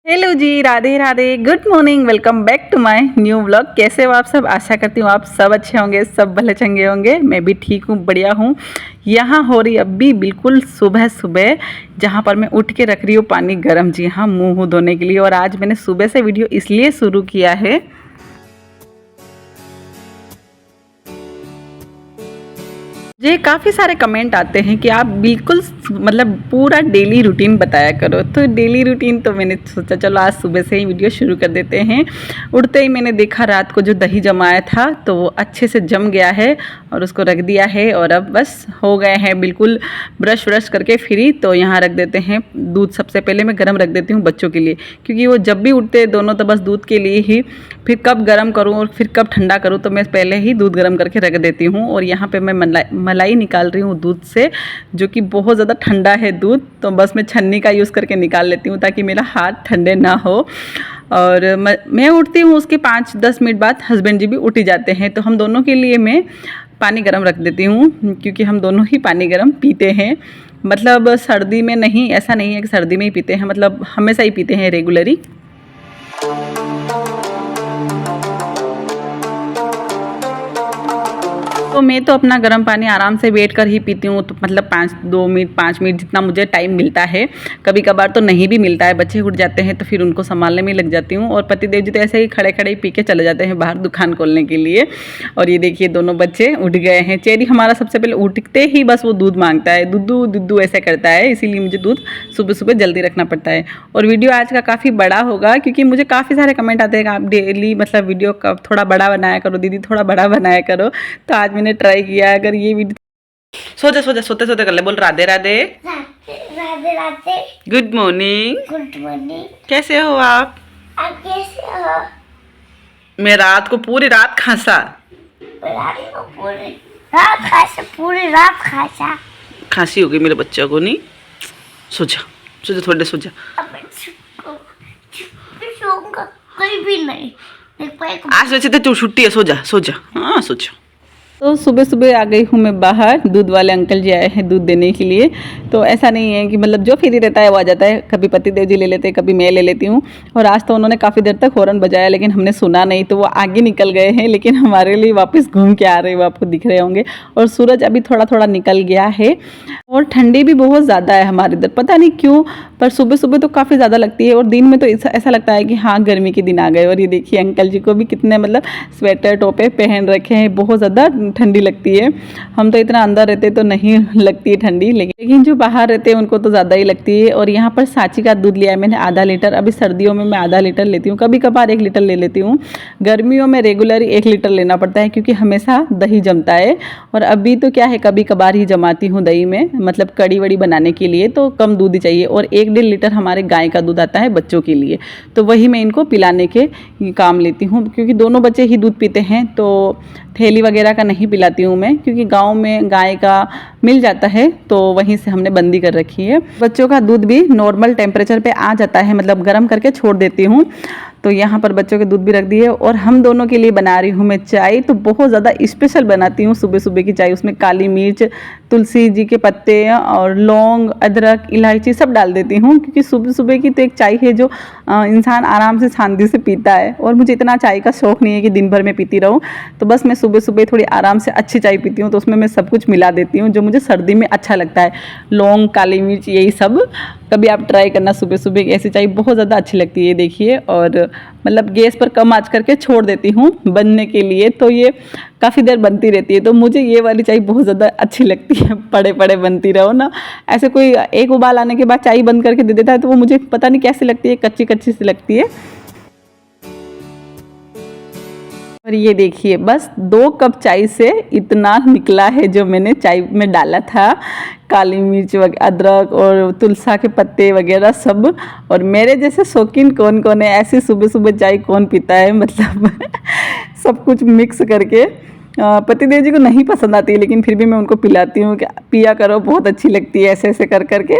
Hello ji, Radhe Radhe, good morning, welcome back to my new vlog. कैसे हो आप सब? आशा करती हूँ आप सब अच्छे होंगे, सब भले चंगे होंगे। मैं भी ठीक हूँ, बढ़िया हूँ। यहाँ हो रही अभी बिल्कुल सुबह सुबह, जहाँ पर मैं उठ के रख रही हूँ पानी गर्म, जी हाँ, मुँह धोने के लिए। और आज मैंने सुबह से वीडियो इसलिए शुरू किया है, जी काफ़ी सारे कमेंट आते हैं कि आप बिल्कुल मतलब पूरा डेली रूटीन बताया करो। तो डेली रूटीन तो मैंने सोचा चलो आज सुबह से ही वीडियो शुरू कर देते हैं। उठते ही मैंने देखा रात को जो दही जमाया था तो वो अच्छे से जम गया है और उसको रख दिया है। और अब बस हो गए हैं बिल्कुल ब्रश व्रश करके फ्री। तो यहाँ रख देते हैं दूध। सबसे पहले मैं गर्म रख देती हूँ बच्चों के लिए, क्योंकि वो जब भी उठते हैं दोनों तो बस दूध के लिए ही। फिर कब गर्म करूँ और फिर कब ठंडा करूँ, तो मैं पहले ही दूध गर्म करके रख देती हूँ। और यहाँ पे मैं मलाई निकाल रही हूँ दूध से, जो कि बहुत ज़्यादा ठंडा है दूध। तो बस मैं छन्नी का यूज़ करके निकाल लेती हूँ ताकि मेरा हाथ ठंडे ना हो। और मैं उठती हूँ, उसके 5-10 मिनट बाद हस्बैंड जी भी उठ ही जाते हैं। तो हम दोनों के लिए मैं पानी गर्म रख देती हूँ, क्योंकि हम दोनों ही पानी गर्म पीते हैं। मतलब सर्दी में नहीं, ऐसा नहीं है कि सर्दी में ही पीते हैं, मतलब हमेशा ही पीते हैं रेगुलरली। तो मैं तो अपना गर्म पानी आराम से बैठ कर ही पीती हूँ। तो मतलब 5 मिनट जितना मुझे टाइम मिलता है। कभी कभार तो नहीं भी मिलता है, बच्चे उठ जाते हैं तो फिर उनको संभालने में लग जाती हूँ। और पतिदेव जी तो ऐसे ही खड़े खड़े ही पी के चले जाते हैं बाहर दुकान खोलने के लिए। और ये देखिए दोनों बच्चे उठ गए हैं। चेरी हमारा सबसे पहले उठते ही बस वो दूध मांगता है, दुद्धू दुद्धू ऐसे करता है, इसीलिए मुझे दूध सुबह सुबह जल्दी रखना पड़ता है। और वीडियो आज का काफ़ी बड़ा होगा, क्योंकि मुझे काफ़ी सारे कमेंट आते हैं कि आप डेली मतलब वीडियो का थोड़ा बड़ा बनाया करो दीदी, थोड़ा बड़ा बनाया करो। तो आज मैंने ट्राई किया। अगर ये वीडियो सोते सोते कर ले, बोल Radhe Radhe Radhe Radhe, good morning. Good morning. कैसे हो आप कैसे हो? मैं रात को पूरी रात खांसा, पूरी रात खासा खांसी हो गई मेरे बच्चों को। नहीं सो जा, सो जा, थोड़ी देर सो जा। कोई भी नहीं। आज वैसे तो छुट्टी है, सो जा सो जा, हाँ सो जा। तो सुबह सुबह आ गई हूँ मैं बाहर। दूध वाले अंकल जी आए हैं दूध देने के लिए। तो ऐसा नहीं है कि मतलब जो फ्री रहता है वो आ जाता है, कभी पतिदेव जी ले लेते हैं, कभी मैं ले लेती हूँ। और आज तो उन्होंने काफ़ी देर तक हॉर्न बजाया, लेकिन हमने सुना नहीं, तो वो आगे निकल गए हैं। लेकिन हमारे लिए वापस घूम के आ रहे हैं, वो आपको दिख रहे होंगे। और सूरज अभी थोड़ा थोड़ा निकल गया है और ठंडी भी बहुत ज़्यादा है हमारे इधर, पता नहीं क्यों, पर सुबह सुबह तो काफ़ी ज़्यादा लगती है। और दिन में तो ऐसा लगता है कि हाँ गर्मी के दिन आ गए। और ये देखिए अंकल जी को भी कितने मतलब स्वेटर टोपे पहन रखे हैं, बहुत ज़्यादा ठंडी लगती है। हम तो इतना अंदर रहते तो नहीं लगती है ठंडी, लेकिन जो बाहर रहते हैं उनको तो ज़्यादा ही लगती है। और यहाँ पर सांची का दूध लिया है मैंने आधा लीटर। अभी सर्दियों में मैं आधा लीटर लेती हूँ, कभी कभार 1 लीटर ले लेती हूँ। गर्मियों में रेगुलर 1 लीटर लेना पड़ता है, क्योंकि हमेशा दही जमता है। और अभी तो क्या है, कभी कभार ही जमाती हूँ दही में, मतलब कड़ी वड़ी बनाने के लिए तो कम दूध ही चाहिए। और 1-1.5 लीटर हमारे गाय का दूध आता है बच्चों के लिए, तो वही मैं इनको पिलाने के काम लेती हूँ। क्योंकि दोनों बच्चे ही दूध पीते हैं, तो थैली वगैरह का नहीं पिलाती हूँ मैं, क्योंकि गांव में गाय का मिल जाता है, तो वहीं से हमने बंदी कर रखी है। बच्चों का दूध भी नॉर्मल टेम्परेचर पे आ जाता है, मतलब गर्म करके छोड़ देती हूँ। तो यहाँ पर बच्चों के दूध भी रख दिए। और हम दोनों के लिए बना रही हूँ मैं चाय। तो बहुत ज़्यादा स्पेशल बनाती हूँ सुबह सुबह की चाय। उसमें काली मिर्च, तुलसी जी के पत्ते और लौंग, अदरक, इलायची सब डाल देती हूँ, क्योंकि सुबह सुबह की तो एक चाय है जो इंसान आराम से शांति से पीता है। और मुझे इतना चाय का शौक़ नहीं है कि दिन भर में पीती रहूँ। तो बस मैं सुबह सुबह थोड़ी आराम से अच्छी चाय पीती हूँ। तो उसमें मैं सब कुछ मिला देती हूँ जो मुझे सर्दी में अच्छा लगता है, लौंग, काली मिर्च, यही सब। कभी आप ट्राई करना सुबह सुबह, ऐसी चाय बहुत ज़्यादा अच्छी लगती है। देखिए, और मतलब गैस पर कम आंच करके छोड़ देती हूँ बनने के लिए, तो ये काफ़ी देर बनती रहती है। तो मुझे ये वाली चाय बहुत ज़्यादा अच्छी लगती है, पड़े पड़े बनती रहो ना। ऐसे कोई एक उबाल आने के बाद चाय बंद करके दे देता है तो वो मुझे पता नहीं कैसी लगती है, कच्ची कच्ची सी लगती है। और ये देखिए बस 2 कप चाय से इतना निकला है जो मैंने चाय में डाला था, काली मिर्च अदरक और तुलसा के पत्ते वगैरह सब। और मेरे जैसे शौकीन कौन कौन है, ऐसे सुबह सुबह चाय कौन पीता है, मतलब सब कुछ मिक्स करके। पतिदेव जी को नहीं पसंद आती है, लेकिन फिर भी मैं उनको पिलाती हूँ कि पिया करो, बहुत अच्छी लगती है ऐसे ऐसे कर करके।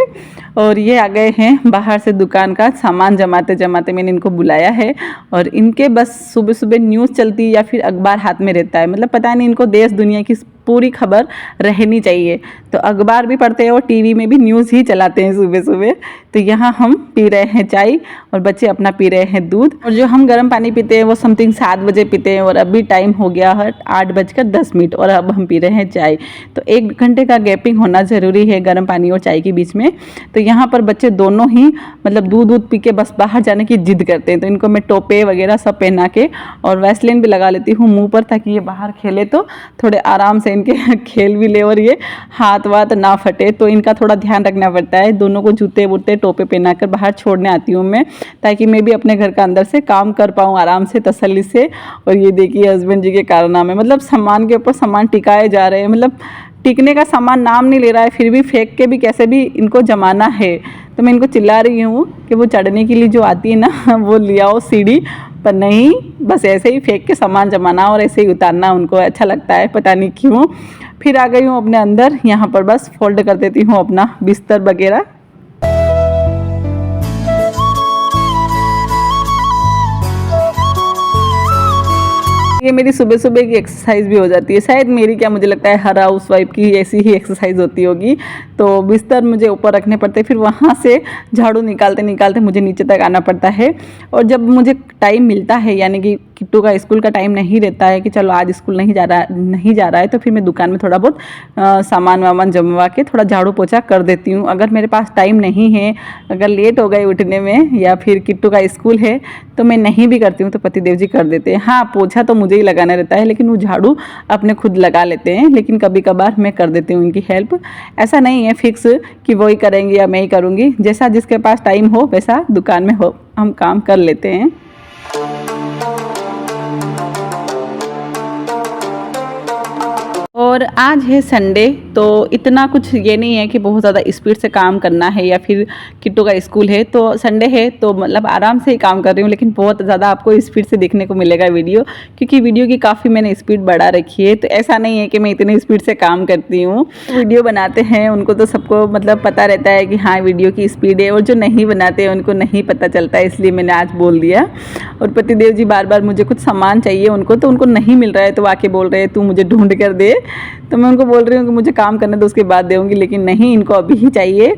और ये आ गए हैं बाहर से दुकान का सामान जमाते जमाते, मैंने इनको बुलाया है। और इनके बस सुबह सुबह न्यूज़ चलती है या फिर अखबार हाथ में रहता है, मतलब पता नहीं इनको देश दुनिया की पूरी खबर रहनी चाहिए। तो अखबार भी पढ़ते हैं और टीवी में भी न्यूज़ ही चलाते हैं सुबह सुबह। तो यहाँ हम पी रहे हैं चाय और बच्चे अपना पी रहे हैं दूध। और जो हम गर्म पानी पीते हैं वो समथिंग 7 बजे पीते हैं और अभी टाइम हो गया है 8:10 और अब हम पी रहे हैं चाय। तो 1 घंटे का गैपिंग होना ज़रूरी है गर्म पानी और चाय के बीच में। तो यहाँ पर बच्चे दोनों ही मतलब दूध पी के बस बाहर जाने की जिद करते हैं। तो इनको मैं टोपे वगैरह सब पहना के और वैसलीन भी लगा लेती हूँ मुँह पर, ताकि ये बाहर खेले तो थोड़े आराम से इनके खेल भी ले और ये हाथ वाथ ना फटे। तो इनका थोड़ा ध्यान रखना पड़ता है। दोनों को जूते वूते टोपे पहना कर बाहर छोड़ने आती हूँ मैं, ताकि मैं भी अपने घर का अंदर से काम कर पाऊँ आराम से तसल्ली से। और ये देखिए हस्बैंड जी के कारनामे, मतलब सामान के ऊपर सामान टिकाए जा रहे हैं, मतलब टिकने का सामान नाम नहीं ले रहा है, फिर भी फेंक के भी कैसे भी इनको जमाना है। तो मैं इनको चिल्ला रही हूँ कि वो चढ़ने के लिए जो आती है ना वो ले आओ सीढ़ी पर, नहीं बस ऐसे ही फेंक के सामान जमाना और ऐसे ही उतारना उनको अच्छा लगता है, पता नहीं क्यों। फिर आ गई हूँ अपने अंदर, यहाँ पर बस फोल्ड कर देती हूँ अपना बिस्तर वगैरह। ये मेरी सुबह सुबह की एक्सरसाइज भी हो जाती है, शायद मेरी क्या, मुझे लगता है हर हाउस वाइफ की ऐसी ही एक्सरसाइज होती होगी। तो बिस्तर मुझे ऊपर रखने पड़ते, फिर वहाँ से झाड़ू निकालते निकालते मुझे नीचे तक आना पड़ता है। और जब मुझे टाइम मिलता है, यानी कि किट्टू का स्कूल का टाइम नहीं रहता है कि चलो आज स्कूल नहीं जा रहा है, तो फिर मैं दुकान में थोड़ा बहुत सामान वामान जमवा के थोड़ा झाड़ू पोछा कर देती हूँ। अगर मेरे पास टाइम नहीं है, अगर लेट हो गए उठने में या फिर किट्टू का स्कूल है तो मैं नहीं भी करती हूँ, तो पतिदेव जी कर देते हैं। हाँ, पोछा तो मुझे ही लगाना रहता है, लेकिन वो झाड़ू अपने खुद लगा लेते हैं। लेकिन कभी कभार मैं कर देती हूँ उनकी हेल्प। ऐसा नहीं है फिक्स कि वही करेंगे या मैं ही करूँगी, जैसा जिसके पास टाइम हो वैसा दुकान में हो हम काम कर लेते हैं। और आज है संडे, तो इतना कुछ ये नहीं है कि बहुत ज़्यादा स्पीड से काम करना है या फिर किट्टू का स्कूल है। तो संडे है तो मतलब आराम से ही काम कर रही हूँ, लेकिन बहुत ज़्यादा आपको स्पीड से देखने को मिलेगा वीडियो, क्योंकि वीडियो की काफ़ी मैंने स्पीड बढ़ा रखी है। तो ऐसा नहीं है कि मैं इतनी स्पीड से काम करती हूँ। वीडियो बनाते हैं उनको तो सबको मतलब पता रहता है कि हाँ वीडियो की स्पीड है, और जो नहीं बनाते हैं उनको नहीं पता चलता है, इसलिए मैंने आज बोल दिया। और पतिदेव जी बार बार मुझे कुछ सामान चाहिए उनको, तो उनको नहीं मिल रहा है तो आके बोल रहे हैं तू मुझे ढूंढ कर दे। तो मैं उनको बोल रही हूँ कि मुझे काम करने दो उसके बाद दूँगी, लेकिन नहीं, इनको अभी ही चाहिए।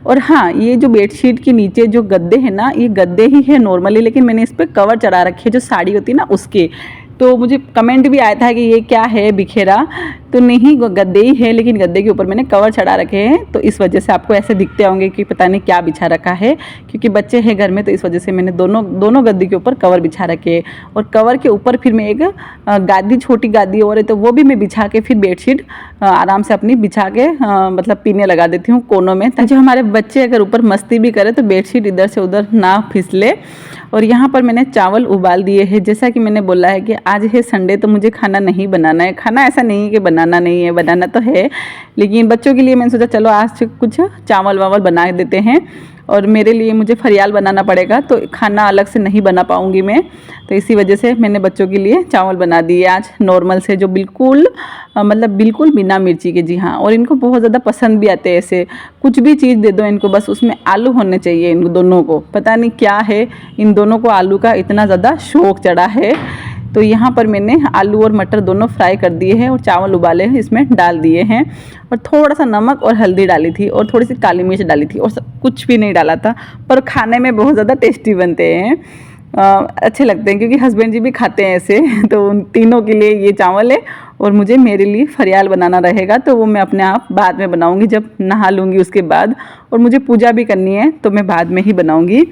और हाँ, ये जो बेडशीट के नीचे जो गद्दे हैं ना, ये गद्दे ही है नॉर्मली, लेकिन मैंने इस पर कवर चढ़ा रखे है जो साड़ी होती है ना उसके। तो मुझे कमेंट भी आया था कि ये क्या है बिखेरा, तो नहीं गद्दे ही है, लेकिन गद्दे के ऊपर मैंने कवर चढ़ा रखे हैं, तो इस वजह से आपको ऐसे दिखते होंगे कि पता नहीं क्या बिछा रखा है, क्योंकि बच्चे हैं घर में, तो इस वजह से मैंने दोनों गद्दे के ऊपर कवर बिछा रखे हैं। और कवर के ऊपर फिर मैं एक गादी, छोटी गादी और है तो वो भी मैं बिछा के फिर बेडशीट आराम से अपनी बिछा के मतलब पीने लगा देती हूँ कोनों में, ताकि हमारे बच्चे अगर ऊपर मस्ती भी करे तो बेडशीट इधर से उधर ना फिसले। और यहाँ पर मैंने चावल उबाल दिए हैं। जैसा कि मैंने बोला है कि आज है संडे, तो मुझे खाना नहीं बनाना है। खाना ऐसा नहीं है कि बनाना नहीं है, बनाना तो है, लेकिन बच्चों के लिए मैंने सोचा चलो आज कुछ चावल वावल बना देते हैं। और मेरे लिए मुझे फरियाल बनाना पड़ेगा, तो खाना अलग से नहीं बना पाऊँगी मैं, तो इसी वजह से मैंने बच्चों के लिए चावल बना दिए आज नॉर्मल से, जो बिल्कुल मतलब बिल्कुल बिना मिर्ची के। जी हाँ, और इनको बहुत ज़्यादा पसंद भी आते हैं ऐसे, कुछ भी चीज़ दे दो इनको बस उसमें आलू होने चाहिए। इन दोनों को पता नहीं क्या है, इन दोनों को आलू का इतना ज़्यादा शौक चढ़ा है। तो यहाँ पर मैंने आलू और मटर दोनों फ्राई कर दिए हैं और चावल उबाले हैं इसमें डाल दिए हैं, और थोड़ा सा नमक और हल्दी डाली थी और थोड़ी सी काली मिर्च डाली थी, और कुछ भी नहीं डाला था, पर खाने में बहुत ज़्यादा टेस्टी बनते हैं, अच्छे लगते हैं, क्योंकि हस्बैंड जी भी खाते हैं ऐसे। तो उन तीनों के लिए ये चावल है और मुझे मेरे लिए फरियाल बनाना रहेगा, तो वो मैं अपने आप बाद में बनाऊँगी जब नहा लूँगी उसके बाद। और मुझे पूजा भी करनी है तो मैं बाद में ही बनाऊँगी।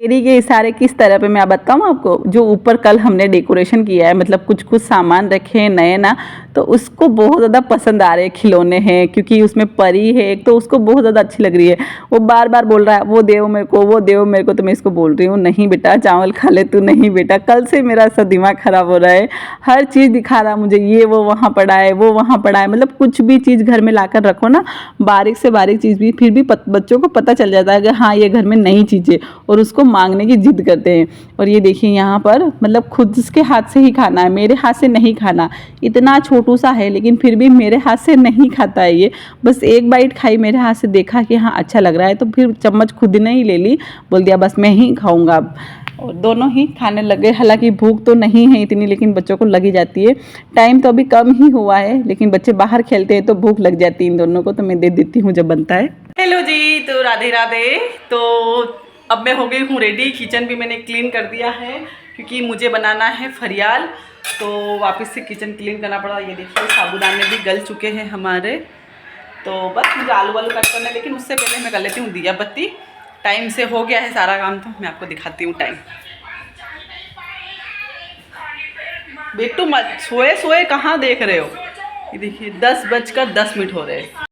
मेरी के इशारे किस तरह पे मैं बताऊँ आपको, जो ऊपर कल हमने डेकोरेशन किया है, मतलब कुछ सामान रखे हैं नए ना, तो उसको बहुत ज़्यादा पसंद आ रहे हैं, खिलौने हैं, क्योंकि उसमें परी है एक, तो उसको बहुत ज़्यादा अच्छी लग रही है। वो बार बार बोल रहा है वो देव मेरे को, वो देव मेरे को। तो मैं इसको बोल रही हूँ नहीं बेटा चावल खा ले तू, नहीं बेटा। कल से मेरा सब दिमाग ख़राब हो रहा है, हर चीज़ दिखा रहा मुझे, ये वो वहाँ पड़ा है, वो वहाँ पड़ा है, मतलब कुछ भी चीज़ घर में लाकर रखो ना, बारीक से बारीक चीज़ भी, फिर भी बच्चों को पता चल जाता है कि हाँ ये घर में नई चीज़ है, और उसको मांगने की जिद करते हैं। और ये देखिए यहाँ पर मतलब खुद के हाथ से ही खाना है, मेरे हाथ से नहीं खाना। इतना छोटा छोटू सा है, लेकिन फिर भी मेरे हाथ से नहीं खाता है ये। बस एक बाइट खाई, मेरे हाथ से देखा कि हाँ अच्छा लग रहा है, तो फिर चम्मच खुद ने ही ले ली, बोल दिया बस मैं ही खाऊंगा अब। और दोनों ही खाने लगे। हालांकि भूख तो नहीं है इतनी, लेकिन बच्चों को लगी जाती है। टाइम तो अभी कम ही हुआ है, लेकिन बच्चे बाहर खेलते हैं तो भूख लग जाती है इन दोनों को, तो मैं दे देती हूँ जब बनता है। हेलो जी, तो राधे राधे। तो अब मैं हो गई हूँ रेडी। किचन भी मैंने क्लीन कर दिया है, क्योंकि मुझे बनाना है फरियाल, तो वापस से किचन क्लीन करना पड़ा। ये देखिए साबुदाने भी गल चुके हैं हमारे, तो बस मुझे आलू वालू कट करना है, लेकिन उससे पहले मैं कर लेती हूँ दिया बत्ती। टाइम से हो गया है सारा काम, तो मैं आपको दिखाती हूँ टाइम। बेटू मत सोए सोए कहाँ देख रहे हो, ये देखिए 10:10 हो रहे हैं,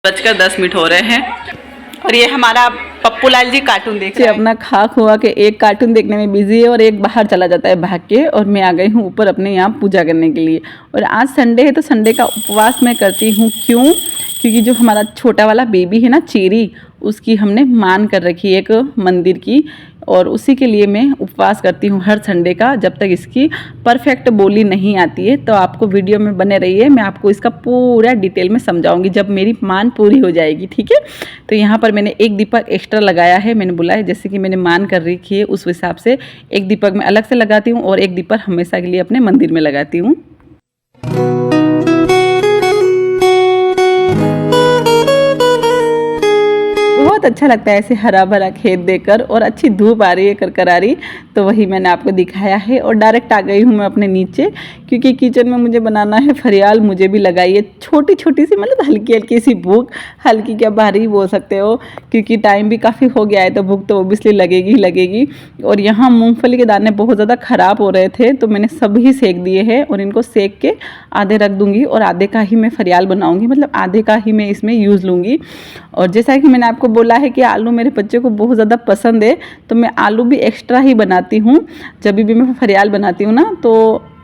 10:10 हो रहे हैं। और ये हमारा पप्पू लाल जी कार्टून देख रहे हैं। अपना खा खुआ के एक कार्टून देखने में बिजी है और एक बाहर चला जाता है भाग के, और मैं आ गई हूँ ऊपर अपने यहाँ पूजा करने के लिए। और आज संडे है, तो संडे का उपवास मैं करती हूँ। क्यों? क्योंकि जो हमारा छोटा वाला बेबी है ना चेरी, उसकी हमने मान कर रखी है एक मंदिर की, और उसी के लिए मैं उपवास करती हूँ हर संडे का, जब तक इसकी परफेक्ट बोली नहीं आती है। तो आपको वीडियो में बने रहिए, मैं आपको इसका पूरा डिटेल में समझाऊंगी जब मेरी मान पूरी हो जाएगी, ठीक है। तो यहाँ पर मैंने एक दीपक एक्स्ट्रा लगाया है, मैंने बोला है जैसे कि मैंने मान कर रखी है उस हिसाब से एक दीपक मैं अलग से लगाती हूँ, और एक दीपक हमेशा के लिए अपने मंदिर में लगाती हूँ। बहुत अच्छा लगता है ऐसे हरा भरा खेत देखकर, और अच्छी धूप आ रही है करकरारी, तो वही मैंने आपको दिखाया है। और डायरेक्ट आ गई हूँ मैं अपने नीचे, क्योंकि किचन में मुझे बनाना है फरियाल। मुझे भी लगाई है छोटी छोटी सी, मतलब हल्की हल्की सी भूख, हल्की क्या भारी बोल सकते हो, क्योंकि टाइम भी काफ़ी हो गया है, तो भूख तो ओबियसली लगेगी ही लगेगी। और यहाँ मूँगफली के दाने बहुत ज़्यादा ख़राब हो रहे थे, तो मैंने सभी सेक दिए हैं, और इनको सेक के आधे रख दूँगी, और आधे का ही मैं फरियाल बनाऊँगी, मतलब आधे का ही मैं इसमें यूज़ लूँगी। और जैसा कि मैंने आपको बोला है कि आलू मेरे बच्चे को बहुत ज़्यादा पसंद है, तो मैं आलू भी एक्स्ट्रा ही बनाती हूँ। जब भी मैं फरियाल बनाती हूँ ना, तो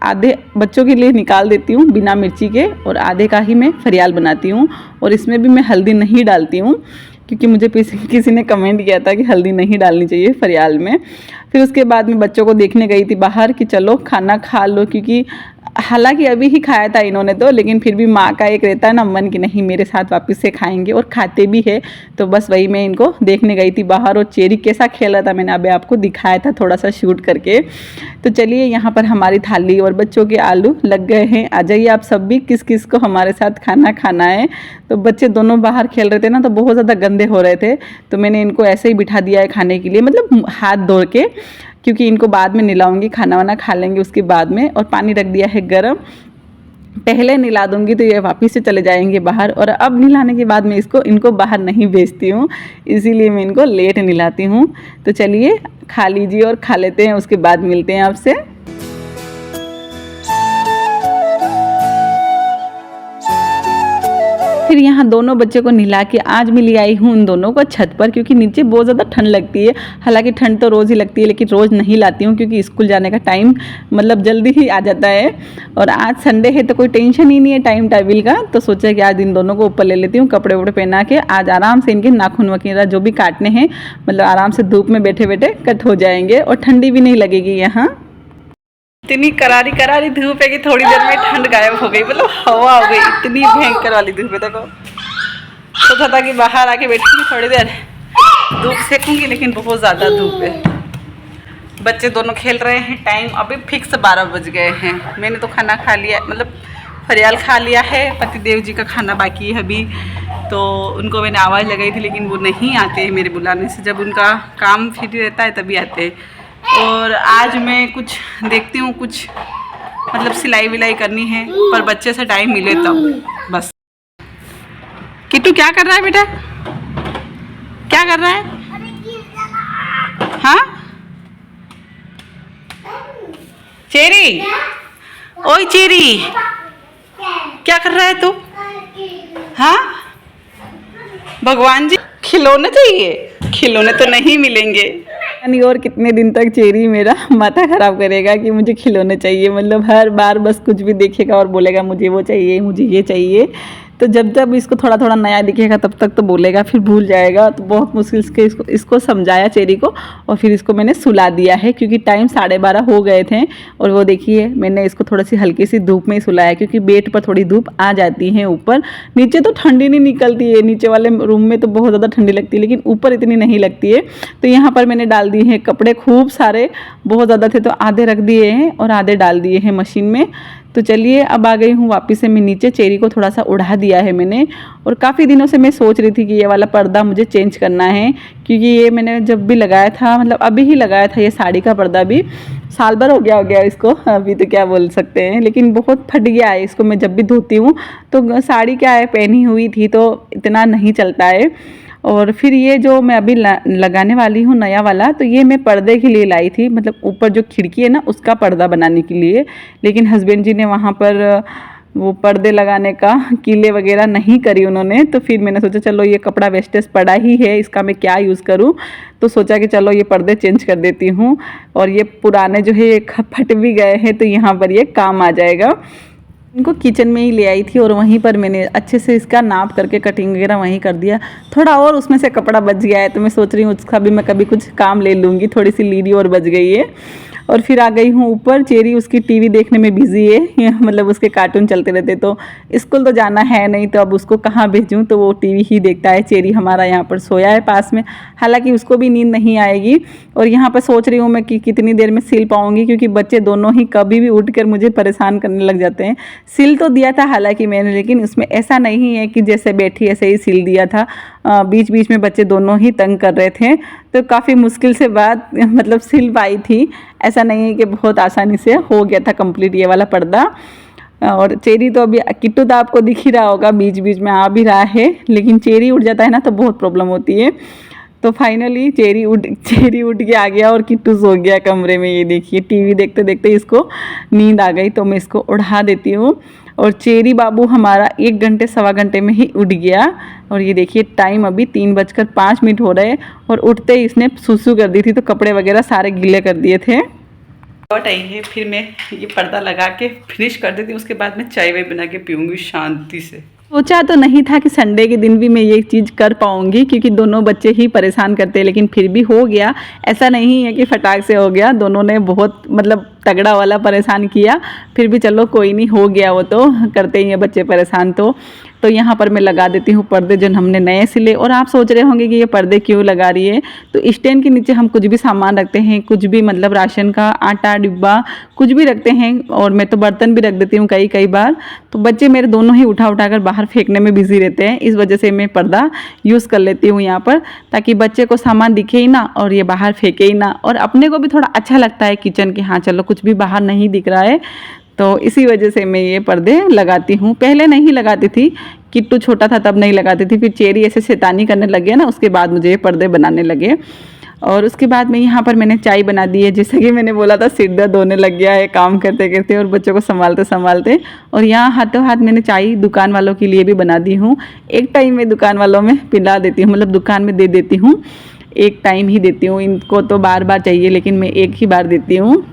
आधे बच्चों के लिए निकाल देती हूँ बिना मिर्ची के, और आधे का ही मैं फरियाल बनाती हूँ। और इसमें भी मैं हल्दी नहीं डालती हूँ, क्योंकि मुझे किसी ने कमेंट किया था कि हल्दी नहीं डालनी चाहिए फरियाल में। फिर उसके बाद मैं बच्चों को देखने गई थी बाहर कि चलो खाना खा लो, क्योंकि हालांकि अभी ही खाया था इन्होंने तो, लेकिन फिर भी माँ का एक रहता है ना मन कि नहीं मेरे साथ वापस से खाएंगे, और खाते भी है। तो बस वही मैं इनको देखने गई थी बाहर, और चेरी कैसा खेल रहा था मैंने अभी आपको दिखाया था थोड़ा सा शूट करके। तो चलिए यहाँ पर हमारी थाली और बच्चों के आलू लग गए हैं। आ जाइए आप सब भी, किस किस को हमारे साथ खाना खाना है। तो बच्चे दोनों बाहर खेल रहे थे ना, तो बहुत ज़्यादा गंदे हो रहे थे, तो मैंने इनको ऐसे ही बिठा दिया है खाने के लिए, मतलब हाथ धो के, क्योंकि इनको बाद में नहलाऊंगी, खाना वाना खा लेंगे उसके बाद में। और पानी रख दिया है गरम, पहले नहला दूंगी तो ये वापस से चले जाएंगे बाहर, और अब नहलाने के बाद मैं इनको बाहर नहीं भेजती हूँ, इसीलिए मैं इनको लेट नहलाती हूँ। तो चलिए खा लीजिए और खा लेते हैं, उसके बाद मिलते हैं आपसे। फिर यहाँ दोनों बच्चे को नहला के आज मैं ले आई हूँ उन दोनों को छत पर, क्योंकि नीचे बहुत ज़्यादा ठंड लगती है। हालांकि ठंड तो रोज़ ही लगती है, लेकिन रोज़ नहीं लाती हूँ, क्योंकि स्कूल जाने का टाइम मतलब जल्दी ही आ जाता है। और आज संडे है तो कोई टेंशन ही नहीं है टाइम टेबल का, तो सोचा कि आज इन दोनों को ऊपर ले लेती हूँ, कपड़े वपड़े पहना के। आज आराम से इनके नाखून वगैरह जो भी काटने हैं, मतलब आराम से धूप में बैठे बैठे कट हो जाएंगे, और ठंडी भी नहीं लगेगी। यहाँ इतनी करारी करारी धूप है कि थोड़ी देर में ठंड गायब हो गई, मतलब हवा हो गई, इतनी भयंकर वाली धूप है। देखो सोचा था कि बाहर आके बैठूंगी थोड़ी देर धूप सेकूंगी, लेकिन बहुत ज़्यादा धूप है। बच्चे दोनों खेल रहे हैं, टाइम अभी फिक्स 12 बज गए हैं। मैंने तो खाना खा लिया, मतलब फरियाल खा लिया है, पतिदेव जी का खाना बाकी है अभी। तो उनको मैंने आवाज़ लगाई थी, लेकिन वो नहीं आते हैं मेरे बुलाने से, जब उनका काम फ्री रहता है तभी आते हैं। और आज मैं कुछ देखती हूँ, कुछ मतलब सिलाई विलाई करनी है, पर बच्चे से टाइम मिले तब बस। किट्टू क्या कर रहा है बेटा, क्या कर रहा है? हाँ चेरी, ओए चेरी क्या कर रहा है तू? हाँ भगवान जी खिलौने चाहिए, खिलौने तो नहीं मिलेंगे। नहीं, और कितने दिन तक चेरी मेरा माथा ख़राब करेगा कि मुझे खिलौने चाहिए, मतलब हर बार बस कुछ भी देखेगा और बोलेगा मुझे वो चाहिए, मुझे ये चाहिए। तो जब जब इसको थोड़ा थोड़ा नया दिखेगा तब तक तो बोलेगा, फिर भूल जाएगा। तो बहुत मुश्किल से इसको समझाया चेरी को, और फिर इसको मैंने सुला दिया है क्योंकि टाइम 12:30 हो गए थे। और वो देखिए मैंने इसको थोड़ी सी हल्की सी धूप में ही सुलाया क्योंकि बेड पर थोड़ी धूप आ जाती है। ऊपर नीचे तो ठंडी नहीं निकलती है, नीचे वाले रूम में तो बहुत ज़्यादा ठंडी लगती है, लेकिन ऊपर इतनी नहीं लगती है। तो यहाँ पर मैंने डाल दिए हैं कपड़े, खूब सारे, बहुत ज़्यादा थे तो आधे रख दिए हैं और आधे डाल दिए हैं मशीन में। तो चलिए अब आ गई हूँ वापस से मैं नीचे। चेरी को थोड़ा सा उड़ा दिया है मैंने, और काफ़ी दिनों से मैं सोच रही थी कि ये वाला पर्दा मुझे चेंज करना है, क्योंकि ये मैंने जब भी लगाया था, मतलब अभी ही लगाया था, ये साड़ी का पर्दा भी साल भर हो गया इसको, अभी तो क्या बोल सकते हैं, लेकिन बहुत फट गया है इसको। मैं जब भी धोती हूँ तो साड़ी क्या है पहनी हुई थी तो इतना नहीं चलता है। और फिर ये जो मैं अभी लगाने वाली हूँ नया वाला, तो ये मैं पर्दे के लिए लाई थी, मतलब ऊपर जो खिड़की है ना उसका पर्दा बनाने के लिए। लेकिन हस्बैंड जी ने वहाँ पर वो पर्दे लगाने का कीले वगैरह नहीं करी उन्होंने। तो फिर मैंने सोचा चलो ये कपड़ा वेस्टेज पड़ा ही है, इसका मैं क्या यूज़ करूँ। तो सोचा कि चलो ये पर्दे चेंज कर देती हूँ, और ये पुराने जो है ये फट भी गए हैं तो यहाँ पर ये काम आ जाएगा। इनको किचन में ही ले आई थी और वहीं पर मैंने अच्छे से इसका नाप करके कटिंग वगैरह वहीं कर दिया। थोड़ा और उसमें से कपड़ा बच गया है तो मैं सोच रही हूँ उसका भी मैं कभी कुछ काम ले लूँगी, थोड़ी सी लीडी और बच गई है। और फिर आ गई हूँ ऊपर। चेरी उसकी टीवी देखने में बिजी है मतलब उसके कार्टून चलते रहते, तो स्कूल तो जाना है नहीं तो अब उसको कहाँ भेजूँ, तो वो टीवी ही देखता है। चेरी हमारा यहाँ पर सोया है पास में, हालांकि उसको भी नींद नहीं आएगी। और यहाँ पर सोच रही हूँ मैं कि कितनी देर में सिल पाऊँगी, क्योंकि बच्चे दोनों ही कभी भी उठकर मुझे परेशान करने लग जाते हैं। सिल तो दिया था हालांकि मैंने, लेकिन उसमें ऐसा नहीं है कि जैसे बैठी ऐसे ही सिल दिया था, बीच बीच में बच्चे दोनों ही तंग कर रहे थे, तो काफ़ी मुश्किल से बात मतलब सिल पाई थी। ऐसा नहीं है कि बहुत आसानी से हो गया था कंप्लीट ये वाला पर्दा। और चेरी तो अभी, किट्टू तो आपको दिख ही रहा होगा, बीच बीच में आ भी रहा है, लेकिन चेरी उठ जाता है ना तो बहुत प्रॉब्लम होती है। तो फाइनली चेरी उठ के आ गया और किट्टू सो गया कमरे में। ये देखिए टीवी देखते देखते इसको नींद आ गई, तो मैं इसको उठा देती हूँ। और चेरी बाबू हमारा 1 घंटे सवा घंटे में ही उठ गया। और ये देखिए टाइम अभी 3:05 हो रहे, और उठते ही इसने सुसु कर दी थी, तो कपड़े वगैरह सारे गीले कर दिए थे। लौट आई है, फिर मैं ये पर्दा लगा के फिनिश कर देती हूँ, उसके बाद मैं चाय वाय बना के पीऊँगी शांति से। सोचा तो नहीं था कि संडे के दिन भी मैं ये चीज़ कर पाऊँगी, क्योंकि दोनों बच्चे ही परेशान करते हैं, लेकिन फिर भी हो गया। ऐसा नहीं है कि फटाक से हो गया, दोनों ने बहुत मतलब तगड़ा वाला परेशान किया, फिर भी चलो कोई नहीं, हो गया, वो तो करते ही हैं बच्चे परेशान। तो यहाँ पर मैं लगा देती हूँ पर्दे जो हमने नए सिले। और आप सोच रहे होंगे कि ये पर्दे क्यों लगा रही है, तो स्टैंड के नीचे हम कुछ भी सामान रखते हैं, कुछ भी मतलब राशन का आटा डिब्बा कुछ भी रखते हैं, और मैं तो बर्तन भी रख देती हूँ कई बार। तो बच्चे मेरे दोनों ही उठा कर बाहर फेंकने में बिजी रहते हैं, इस वजह से मैं पर्दा यूज़ कर लेती हूँ यहाँ पर, ताकि बच्चे को सामान दिखे ही ना और ये बाहर फेंके ही ना, और अपने को भी थोड़ा अच्छा लगता है किचन के, हाँ चलो कुछ भी बाहर नहीं दिख रहा है। तो इसी वजह से मैं ये पर्दे लगाती हूँ। पहले नहीं लगाती थी, किट्टू छोटा था तब नहीं लगाती थी, फिर चेरी ऐसे शैतानी करने लग गया ना, उसके बाद मुझे ये पर्दे बनाने लगे। और उसके बाद में यहाँ पर मैंने चाय बना दी है, जैसे कि मैंने बोला था सिर दर्द होने लग गया है काम करते करते और बच्चों को संभालते संभालते। और यहाँ हाथों हाथ मैंने चाय दुकान वालों के लिए भी बना दी हूँ। एक टाइम में दुकान वालों में पिला देती हूँ, मतलब दुकान में दे देती हूँ, एक टाइम ही देती हूँ, इनको तो बार बार चाहिए, लेकिन मैं एक ही बार देती हूँ।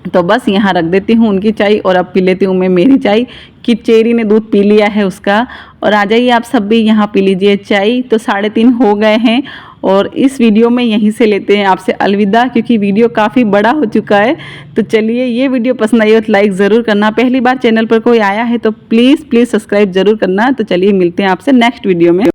तो बस यहाँ रख देती हूँ उनकी चाय, और अब पी लेती हूँ मैं मेरी चाय, कि चेरी ने दूध पी लिया है उसका। और आ जाइए आप सब भी यहाँ पी लीजिए चाय। तो 3:30 हो गए हैं, और इस वीडियो में यहीं से लेते हैं आपसे अलविदा, क्योंकि वीडियो काफ़ी बड़ा हो चुका है। तो चलिए, ये वीडियो पसंद आई हो तो लाइक ज़रूर करना, पहली बार चैनल पर कोई आया है तो प्लीज़ सब्सक्राइब ज़रूर करना। तो चलिए मिलते हैं आपसे नेक्स्ट वीडियो में।